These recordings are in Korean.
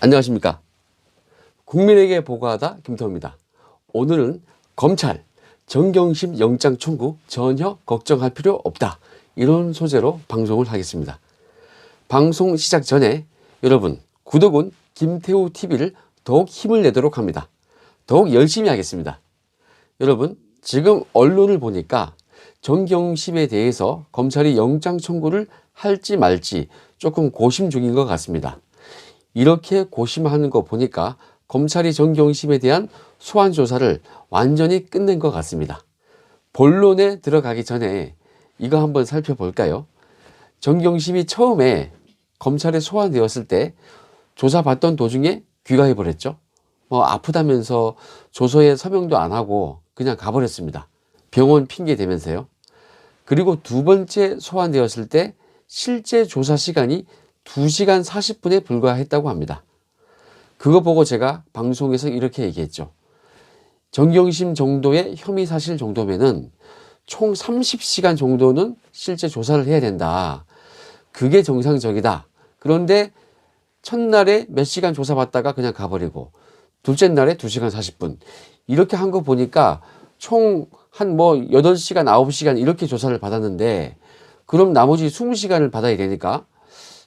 안녕하십니까. 국민에게 보고하다 김태호입니다. 오늘은 검찰 정경심 영장 청구 전혀 걱정할 필요 없다, 이런 소재로 방송을 하겠습니다. 방송 시작 전에 여러분, 구독은 김태호 TV를 더욱 힘을 내도록 합니다. 더욱 열심히 하겠습니다. 여러분, 지금 언론을 보니까 정경심에 대해서 검찰이 영장 청구를 할지 말지 조금 고심 중인 것 같습니다. 이렇게 고심하는 거 보니까 검찰이 정경심에 대한 소환 조사를 완전히 끝낸 것 같습니다. 본론에 들어가기 전에 이거 한번 살펴볼까요? 정경심이 처음에 검찰에 소환되었을 때 조사받던 도중에 귀가해버렸죠. 아프다면서 조서에 서명도 안 하고 그냥 가버렸습니다. 병원 핑계 대면서요. 그리고 두 번째 소환되었을 때 실제 조사 시간이 2시간 40분에 불과했다고 합니다. 그거 보고 제가 방송에서 이렇게 얘기했죠. 정경심 정도의 혐의 사실 정도면은 총 30시간 정도는 실제 조사를 해야 된다. 그게 정상적이다. 그런데 첫날에 몇 시간 조사받다가 그냥 가버리고 둘째 날에 2시간 40분 이렇게 한 거 보니까 총 한 8시간 9시간 이렇게 조사를 받았는데, 그럼 나머지 20시간을 받아야 되니까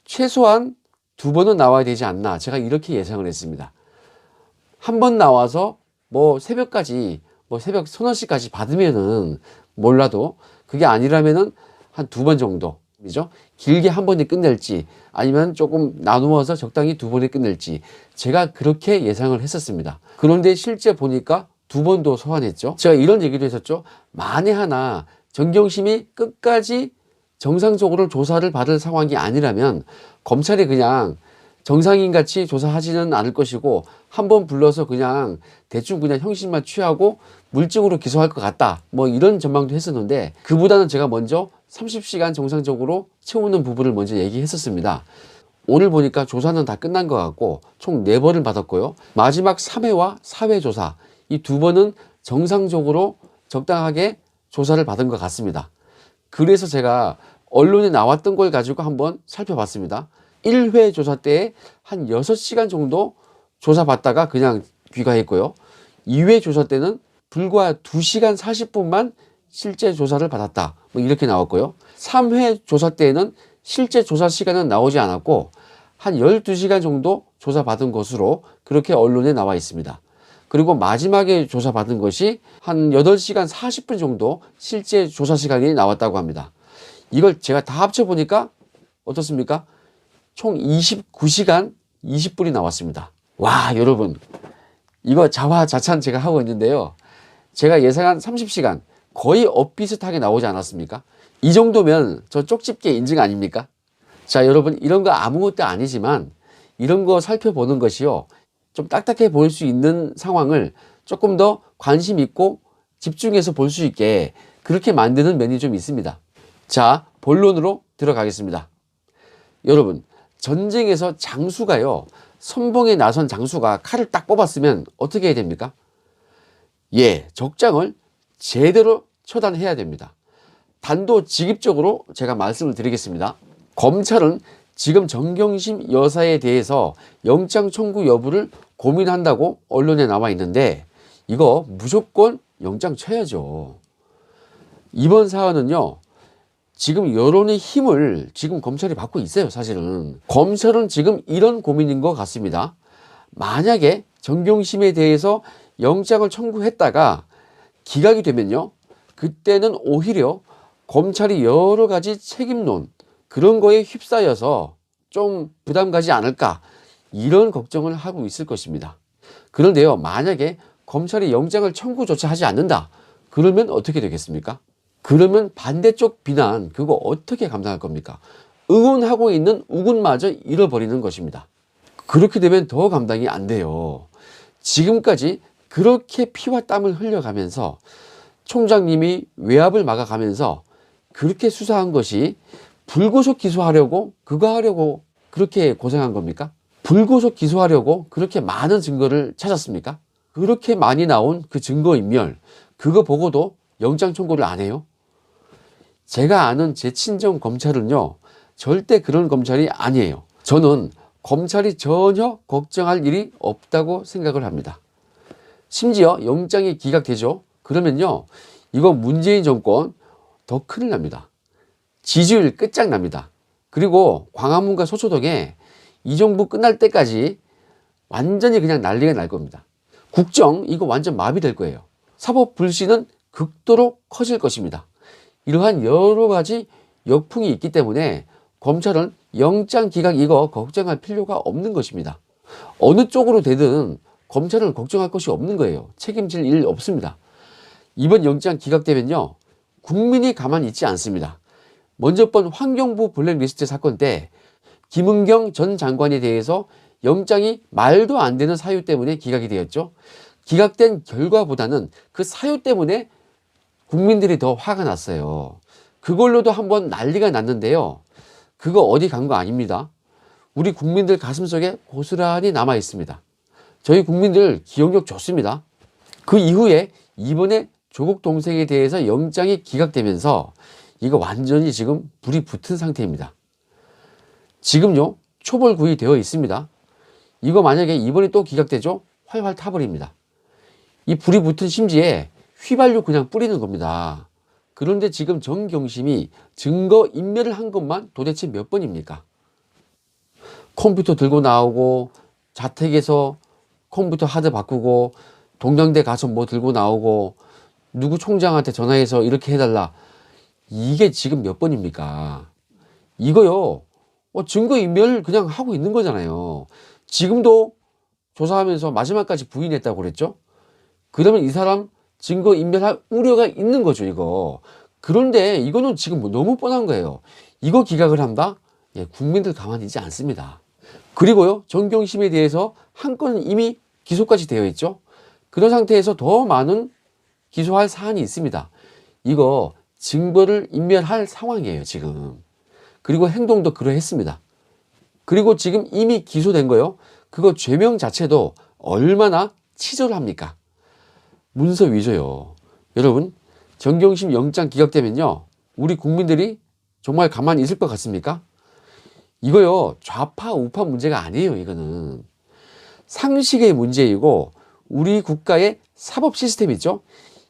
최소한 2번은 나와야 되지 않나, 제가 이렇게 예상을 했습니다. 한 번 나와서 새벽까지 새벽 서너 시까지 받으면은 몰라도, 그게 아니라면은 한 2번 정도죠. 길게 한 번에 끝낼지 아니면 조금 나누어서 적당히 2번에 끝낼지, 제가 그렇게 예상을 했었습니다. 그런데 실제 보니까 2번도 소환했죠. 제가 이런 얘기도 했었죠. 만에 하나 정경심이 끝까지 정상적으로 조사를 받을 상황이 아니라면 검찰이 그냥 정상인같이 조사하지는 않을 것이고, 한번 불러서 그냥 대충 그냥 형식만 취하고 물증으로 기소할 것 같다, 이런 전망도 했었는데, 그보다는 제가 먼저 30시간 정상적으로 채우는 부분을 먼저 얘기했었습니다. 오늘 보니까 조사는 다 끝난 것 같고 총 4번을 받았고요. 마지막 3회와 4회 조사, 이 2번은 정상적으로 적당하게 조사를 받은 것 같습니다. 그래서 제가 언론에 나왔던 걸 가지고 한번 살펴봤습니다. 1회 조사 때에 한 6시간 정도 조사받다가 그냥 귀가했고요. 2회 조사 때는 불과 2시간 40분만 실제 조사를 받았다, 이렇게 나왔고요. 3회 조사 때에는 실제 조사 시간은 나오지 않았고 한 12시간 정도 조사받은 것으로 그렇게 언론에 나와 있습니다. 그리고 마지막에 조사받은 것이 한 8시간 40분 정도 실제 조사 시간이 나왔다고 합니다. 이걸 제가 다 합쳐보니까 어떻습니까? 총 29시간 20분이 나왔습니다. 와, 여러분, 이거 자화자찬 제가 하고 있는데요. 제가 예상한 30시간 거의 엇비슷하게 나오지 않았습니까? 이 정도면 저 쪽집게 인증 아닙니까? 자, 여러분, 이런 거 아무것도 아니지만 이런 거 살펴보는 것이요, 좀 딱딱해 보일 수 있는 상황을 조금 더 관심 있고 집중해서 볼 수 있게 그렇게 만드는 면이 좀 있습니다. 자, 본론으로 들어가겠습니다. 여러분, 전쟁에서 장수가요, 선봉에 나선 장수가 칼을 딱 뽑았으면 어떻게 해야 됩니까? 적장을 제대로 처단해야 됩니다. 단도직입적으로 제가 말씀을 드리겠습니다. 검찰은 지금 정경심 여사에 대해서 영장 청구 여부를 고민한다고 언론에 나와 있는데, 이거 무조건 영장 쳐야죠. 이번 사안은요, 지금 여론의 힘을 지금 검찰이 받고 있어요. 사실은 검찰은 지금 이런 고민인 것 같습니다. 만약에 정경심에 대해서 영장을 청구했다가 기각이 되면요, 그때는 오히려 검찰이 여러 가지 책임론 그런 거에 휩싸여서 좀 부담 가지 않을까, 이런 걱정을 하고 있을 것입니다. 그런데요, 만약에 검찰이 영장을 청구조차 하지 않는다, 그러면 어떻게 되겠습니까? 그러면 반대쪽 비난, 그거 어떻게 감당할 겁니까? 응원하고 있는 우군마저 잃어버리는 것입니다. 그렇게 되면 더 감당이 안 돼요. 지금까지 그렇게 피와 땀을 흘려가면서 총장님이 외압을 막아가면서 그렇게 수사한 것이 불구속 기소하려고 그거 하려고 그렇게 고생한 겁니까? 불구속 기소하려고 그렇게 많은 증거를 찾았습니까? 그렇게 많이 나온 그 증거인멸, 그거 보고도 영장 청구를 안 해요? 제가 아는 제 친정 검찰은요, 절대 그런 검찰이 아니에요. 저는 검찰이 전혀 걱정할 일이 없다고 생각을 합니다. 심지어 영장이 기각되죠. 그러면요, 이거 문재인 정권 더 큰일 납니다. 지지율 끝장납니다. 그리고 광화문과 서초동에 이 정부 끝날 때까지 완전히 그냥 난리가 날 겁니다. 국정 이거 완전 마비될 거예요. 사법 불신은 극도로 커질 것입니다. 이러한 여러 가지 역풍이 있기 때문에 검찰은 영장 기각 이거 걱정할 필요가 없는 것입니다. 어느 쪽으로 되든 검찰은 걱정할 것이 없는 거예요. 책임질 일 없습니다. 이번 영장 기각되면요, 국민이 가만히 있지 않습니다. 먼저 번 환경부 블랙리스트 사건 때 김은경 전 장관에 대해서 영장이 말도 안 되는 사유 때문에 기각이 되었죠. 기각된 결과보다는 그 사유 때문에 국민들이 더 화가 났어요. 그걸로도 한번 난리가 났는데요. 그거 어디 간 거 아닙니다. 우리 국민들 가슴속에 고스란히 남아 있습니다. 저희 국민들 기억력 좋습니다. 그 이후에 이번에 조국 동생에 대해서 영장이 기각되면서 이거 완전히 지금 불이 붙은 상태입니다. 지금요, 초벌구이 되어 있습니다. 이거 만약에 이번에 또 기각되죠? 활활 타버립니다. 이 불이 붙은 심지에 휘발유 그냥 뿌리는 겁니다. 그런데 지금 정경심이 증거 인멸을 한 것만 도대체 몇 번입니까? 컴퓨터 들고 나오고, 자택에서 컴퓨터 하드 바꾸고, 동양대 가서 뭐 들고 나오고, 누구 총장한테 전화해서 이렇게 해달라. 이게 지금 몇 번입니까? 이거요, 증거인멸 그냥 하고 있는 거잖아요. 지금도 조사하면서 마지막까지 부인했다고 그랬죠? 그러면 이 사람 증거인멸할 우려가 있는 거죠, 이거. 그런데 이거는 지금 너무 뻔한 거예요. 이거 기각을 한다? 예, 국민들 가만히 있지 않습니다. 그리고요, 정경심에 대해서 한 건은 이미 기소까지 되어 있죠. 그런 상태에서 더 많은 기소할 사안이 있습니다. 이거 증거를 인멸할 상황이에요, 지금. 그리고 행동도 그러했습니다. 그리고 지금 이미 기소된 거요. 그거 죄명 자체도 얼마나 치졸합니까? 문서 위조요. 여러분, 정경심 영장 기각되면요, 우리 국민들이 정말 가만히 있을 것 같습니까? 이거요, 좌파 우파 문제가 아니에요. 이거는 상식의 문제이고 우리 국가의 사법 시스템 있죠.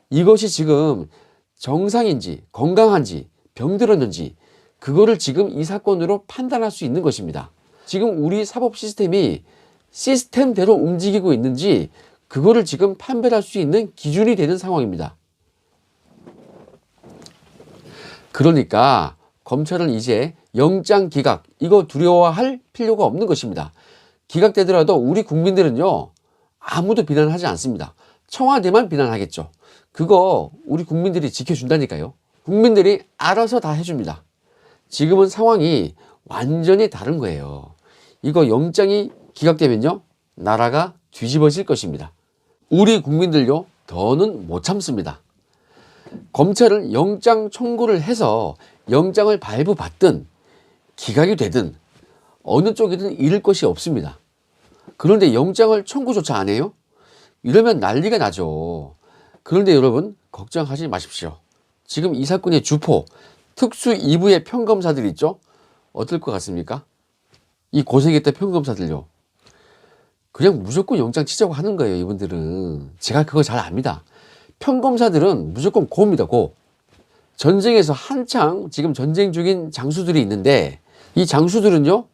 이것이 지금 정상인지 건강한지 병들었는지 그거를 지금 이 사건으로 판단할 수 있는 것입니다. 지금 우리 사법 시스템이 시스템대로 움직이고 있는지 그거를 지금 판별할 수 있는 기준이 되는 상황입니다. 그러니까 검찰은 이제 영장 기각 이거 두려워할 필요가 없는 것입니다. 기각되더라도 우리 국민들은요, 아무도 비난하지 않습니다. 청와대만 비난하겠죠. 그거 우리 국민들이 지켜준다니까요. 국민들이 알아서 다 해줍니다. 지금은 상황이 완전히 다른 거예요. 이거 영장이 기각되면요, 나라가 뒤집어질 것입니다. 우리 국민들요, 더는 못 참습니다. 검찰은 영장 청구를 해서 영장을 발부받든 기각이 되든 어느 쪽이든 잃을 것이 없습니다. 그런데 영장을 청구조차 안 해요? 이러면 난리가 나죠. 그런데 여러분 걱정하지 마십시오. 지금 이 사건의 주포 특수 2부의 평검사들 있죠? 어떨 것 같습니까? 이 고생했던 평검사들요, 그냥 무조건 영장 치자고 하는 거예요. 이분들은 제가 그거 잘 압니다. 평검사들은 무조건 고입니다. 고. 전쟁에서 한창 지금 전쟁 중인 장수들이 있는데 이 장수들은요,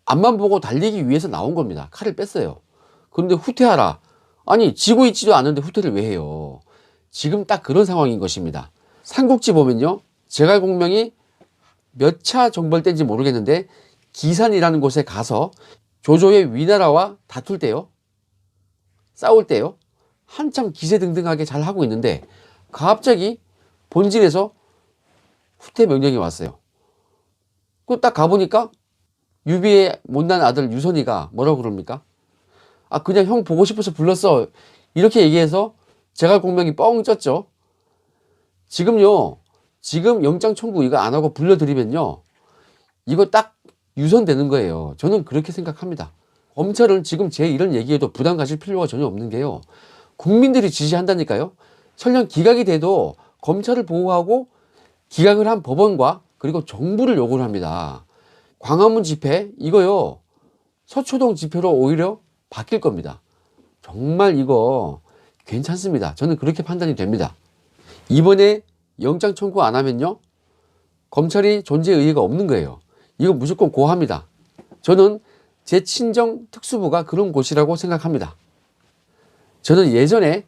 앞만 보고 달리기 위해서 나온 겁니다. 칼을 뺐어요. 그런데 후퇴하라. 아니 지고 있지도 않은데 후퇴를 왜 해요? 지금 딱 그런 상황인 것입니다. 삼국지 보면요, 제갈공명이 몇 차 정벌대인지 모르겠는데 기산이라는 곳에 가서 조조의 위나라와 다툴 때요, 싸울 때요, 한참 기세등등하게 잘 하고 있는데 갑자기 본진에서 후퇴 명령이 왔어요. 그 딱 가보니까 유비의 못난 아들 유선이가 뭐라고 그럽니까? 아, 그냥 형 보고 싶어서 불렀어. 이렇게 얘기해서 제갈공명이 뻥 쪘죠. 지금요, 지금 영장 청구 이거 안 하고 불러드리면요, 이거 딱 유선되는 거예요. 저는 그렇게 생각합니다. 검찰은 지금 제 이런 얘기에도 부담 가질 필요가 전혀 없는 게요, 국민들이 지지한다니까요. 설령 기각이 돼도 검찰을 보호하고 기각을 한 법원과 그리고 정부를 요구를 합니다. 광화문 집회 이거요 서초동 집회로 오히려 바뀔 겁니다. 정말 이거 괜찮습니다. 저는 그렇게 판단이 됩니다. 이번에 영장 청구 안 하면요 검찰이 존재 의의가 없는 거예요. 이거 무조건 고합니다. 저는 제 친정 특수부가 그런 곳이라고 생각합니다. 저는 예전에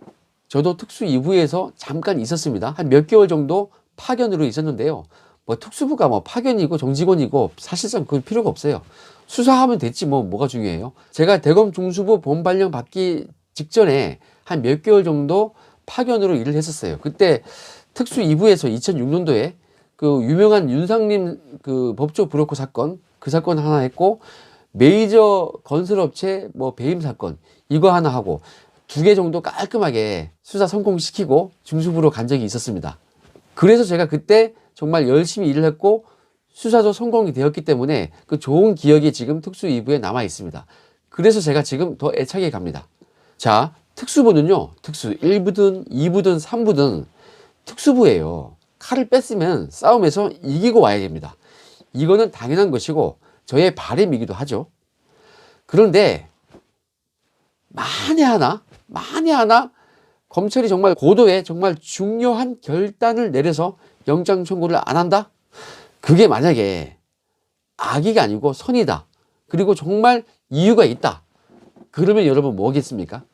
저도 특수 2부에서 잠깐 있었습니다. 한 몇 개월 정도 파견으로 있었는데요. 뭐 특수부가 뭐 파견이고 정직원이고 사실상 그 필요가 없어요. 수사하면 됐지 뭐가 중요해요. 제가 대검 중수부 본발령 받기 직전에 한 몇 개월 정도 파견으로 일을 했었어요. 그때 특수 2부에서 2006년도에 그 유명한 윤상림 그 법조 브로커 사건 그 사건 하나 했고 메이저 건설업체 뭐 배임 사건 이거 하나 하고 2개 정도 깔끔하게 수사 성공시키고 중수부로 간 적이 있었습니다. 그래서 제가 그때 정말 열심히 일을 했고 수사도 성공이 되었기 때문에 그 좋은 기억이 지금 특수 2부에 남아 있습니다. 그래서 제가 지금 더 애착이 갑니다. 자, 특수부는요. 특수 1부든 2부든 3부든 특수부예요. 칼을 뺐으면 싸움에서 이기고 와야 됩니다. 이거는 당연한 것이고 저의 바람이기도 하죠. 그런데 만에 하나 검찰이 정말 고도의 정말 중요한 결단을 내려서 영장 청구를 안 한다? 그게 만약에 악의가 아니고 선이다. 그리고 정말 이유가 있다. 그러면 여러분 뭐겠습니까?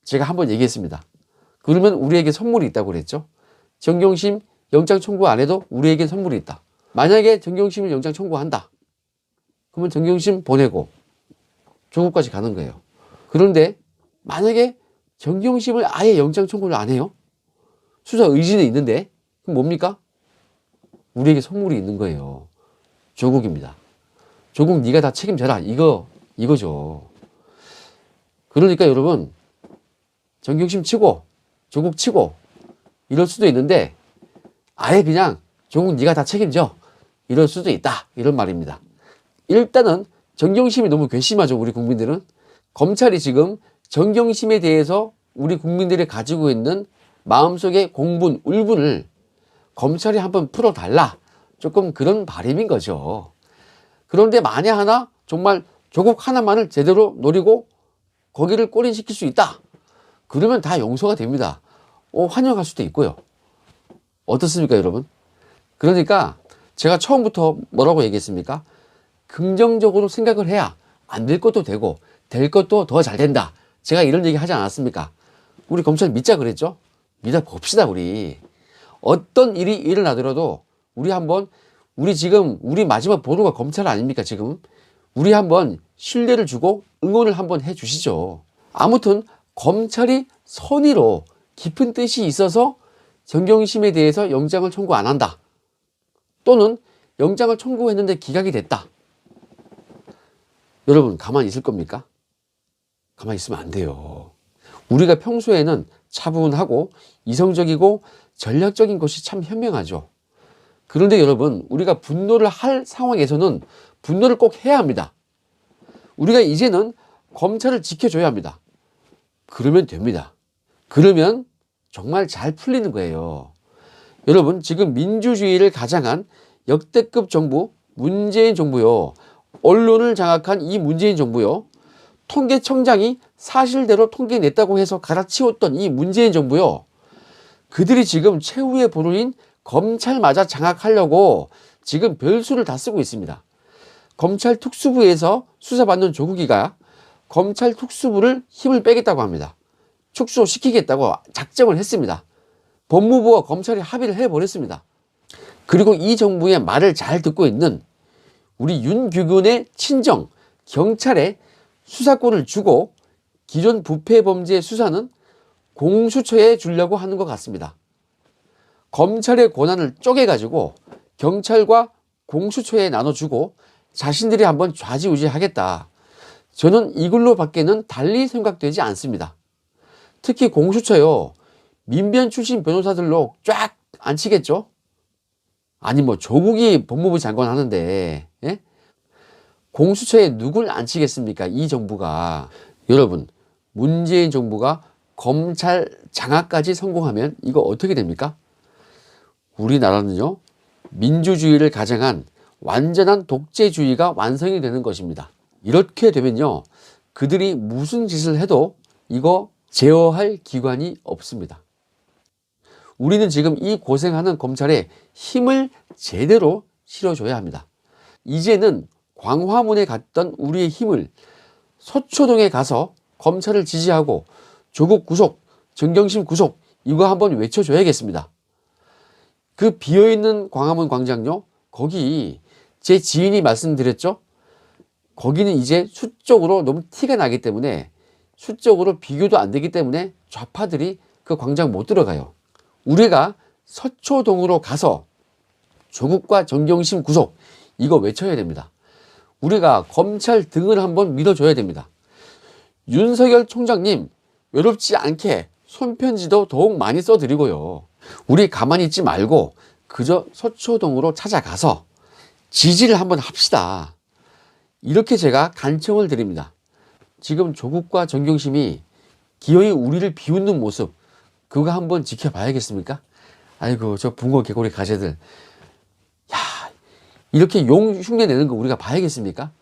제가 한번 얘기했습니다. 그러면 우리에게 선물이 있다고 그랬죠. 정경심 영장 청구 안 해도 우리에게 선물이 있다. 만약에 정경심을 영장 청구한다. 그러면 정경심 보내고 조국까지 가는 거예요. 그런데 만약에 정경심을 아예 영장 청구를 안 해요? 수사 의지는 있는데 그럼 뭡니까? 우리에게 선물이 있는 거예요. 조국입니다. 조국 네가 다 책임져라. 이거죠. 그러니까 여러분 정경심 치고 조국 치고 이럴 수도 있는데 아예 그냥 조국 네가 다 책임져 이럴 수도 있다. 이런 말입니다. 일단은 정경심이 너무 괘씸하죠. 우리 국민들은. 검찰이 지금 정경심에 대해서 우리 국민들이 가지고 있는 마음속의 공분, 울분을 검찰이 한번 풀어달라. 조금 그런 바람인 거죠. 그런데 만에 하나 정말 조국 하나만을 제대로 노리고 거기를 꼬린시킬 수 있다. 그러면 다 용서가 됩니다. 환영할 수도 있고요. 어떻습니까, 여러분? 그러니까 제가 처음부터 뭐라고 얘기했습니까? 긍정적으로 생각을 해야 안 될 것도 되고 될 것도 더 잘 된다. 제가 이런 얘기 하지 않았습니까? 우리 검찰 믿자 그랬죠? 믿어 봅시다, 우리. 어떤 일이 일어나더라도 우리 지금 우리 마지막 보루가 검찰 아닙니까, 지금? 우리 한번 신뢰를 주고 응원을 한번 해 주시죠. 아무튼 검찰이 선의로 깊은 뜻이 있어서 정경심에 대해서 영장을 청구 안 한다. 또는 영장을 청구했는데 기각이 됐다. 여러분 가만히 있을 겁니까? 가만히 있으면 안 돼요. 우리가 평소에는 차분하고 이성적이고 전략적인 것이 참 현명하죠. 그런데 여러분 우리가 분노를 할 상황에서는 분노를 꼭 해야 합니다. 우리가 이제는 검찰을 지켜줘야 합니다. 그러면 됩니다. 그러면 정말 잘 풀리는 거예요. 여러분 지금 민주주의를 가장한 역대급 정부 문재인 정부요. 언론을 장악한 이 문재인 정부요. 통계청장이 사실대로 통계 냈다고 해서 갈아치웠던 이 문재인 정부요. 그들이 지금 최후의 보루인 검찰마저 장악하려고 지금 별수를 다 쓰고 있습니다. 검찰 특수부에서 수사받는 조국이가 검찰 특수부를 힘을 빼겠다고 합니다. 축소시키겠다고 작정을 했습니다. 법무부와 검찰이 합의를 해버렸습니다. 그리고 이 정부의 말을 잘 듣고 있는 우리 윤규근의 친정 경찰에 수사권을 주고 기존 부패 범죄 수사는 공수처에 주려고 하는 것 같습니다. 검찰의 권한을 쪼개가지고 경찰과 공수처에 나눠주고 자신들이 한번 좌지우지하겠다. 저는 이걸로 밖에는 달리 생각되지 않습니다. 특히 공수처요. 민변 출신 변호사들로 쫙 앉히겠죠? 아니 뭐 조국이 법무부 장관 하는데 예? 공수처에 누굴 앉히겠습니까? 이 정부가. 여러분 문재인 정부가 검찰 장악까지 성공하면 이거 어떻게 됩니까? 우리나라는요. 민주주의를 가장한 완전한 독재주의가 완성이 되는 것입니다. 이렇게 되면요, 그들이 무슨 짓을 해도 이거 제어할 기관이 없습니다. 우리는 지금 이 고생하는 검찰에 힘을 제대로 실어줘야 합니다. 이제는 광화문에 갔던 우리의 힘을 서초동에 가서 검찰을 지지하고 조국 구속, 정경심 구속, 이거 한번 외쳐줘야겠습니다. 그 비어있는 광화문 광장요, 거기 제 지인이 말씀드렸죠? 거기는 이제 수적으로 너무 티가 나기 때문에, 수적으로 비교도 안 되기 때문에 좌파들이 그 광장 못 들어가요. 우리가 서초동으로 가서 조국과 정경심 구속, 이거 외쳐야 됩니다. 우리가 검찰 등을 한번 밀어줘야 됩니다. 윤석열 총장님, 외롭지 않게 손편지도 더욱 많이 써드리고요. 우리 가만히 있지 말고 그저 서초동으로 찾아가서 지지를 한번 합시다. 이렇게 제가 간청을 드립니다. 지금 조국과 정경심이 기어이 우리를 비웃는 모습, 그거 한번 지켜봐야겠습니까? 아이고, 저 붕어 개구리 가재들, 야, 이렇게 용 흉내 내는 거 우리가 봐야겠습니까?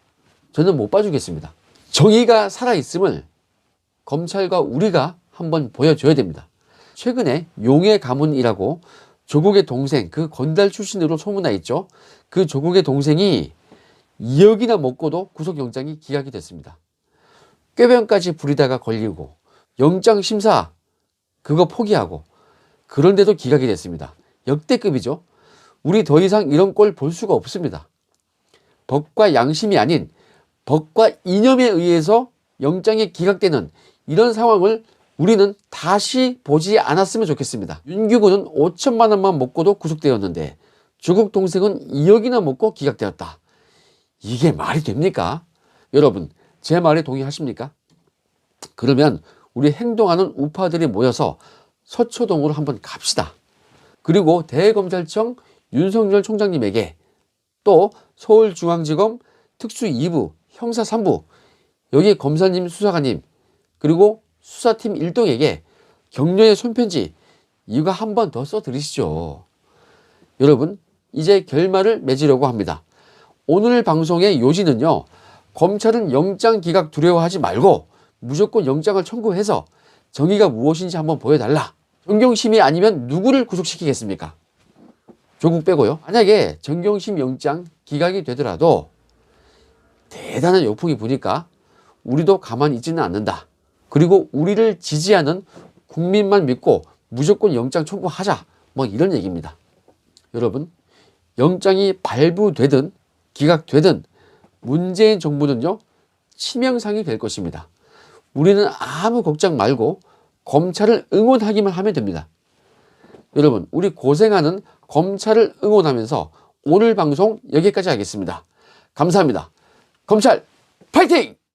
저는 못 봐주겠습니다. 정의가 살아있음을 검찰과 우리가 한번 보여줘야 됩니다. 최근에 용의 가문이라고 조국의 동생, 그 건달 출신으로 소문나 있죠. 그 조국의 동생이 2억이나 먹고도 구속영장이 기각이 됐습니다. 꾀병까지 부리다가 걸리고 영장심사 그거 포기하고, 그런데도 기각이 됐습니다. 역대급이죠. 우리 더 이상 이런 꼴 볼 수가 없습니다. 법과 양심이 아닌 법과 이념에 의해서 영장이 기각되는 이런 상황을 우리는 다시 보지 않았으면 좋겠습니다. 윤규근은 5천만 원만 먹고도 구속되었는데 조국 동생은 2억이나 먹고 기각되었다. 이게 말이 됩니까? 여러분, 제 말에 동의하십니까? 그러면 우리 행동하는 우파들이 모여서 서초동으로 한번 갑시다. 그리고 대검찰청 윤석열 총장님에게, 또 서울중앙지검 특수 2부, 형사 3부, 여기 검사님, 수사관님, 그리고 수사팀 1동에게 격려의 손편지, 이거 한 번 더 써드리시죠. 여러분, 이제 결말을 맺으려고 합니다. 오늘 방송의 요지는요, 검찰은 영장 기각 두려워하지 말고 무조건 영장을 청구해서 정의가 무엇인지 한번 보여달라. 정경심이 아니면 누구를 구속시키겠습니까? 조국 빼고요. 만약에 정경심 영장 기각이 되더라도 대단한 역풍이 부니까 우리도 가만히 있지는 않는다. 그리고 우리를 지지하는 국민만 믿고 무조건 영장 청구하자, 뭐 이런 얘기입니다. 여러분, 영장이 발부되든 기각되든 문재인 정부는요, 치명상이 될 것입니다. 우리는 아무 걱정 말고 검찰을 응원하기만 하면 됩니다. 여러분, 우리 고생하는 검찰을 응원하면서 오늘 방송 여기까지 하겠습니다. 감사합니다. 검찰 파이팅!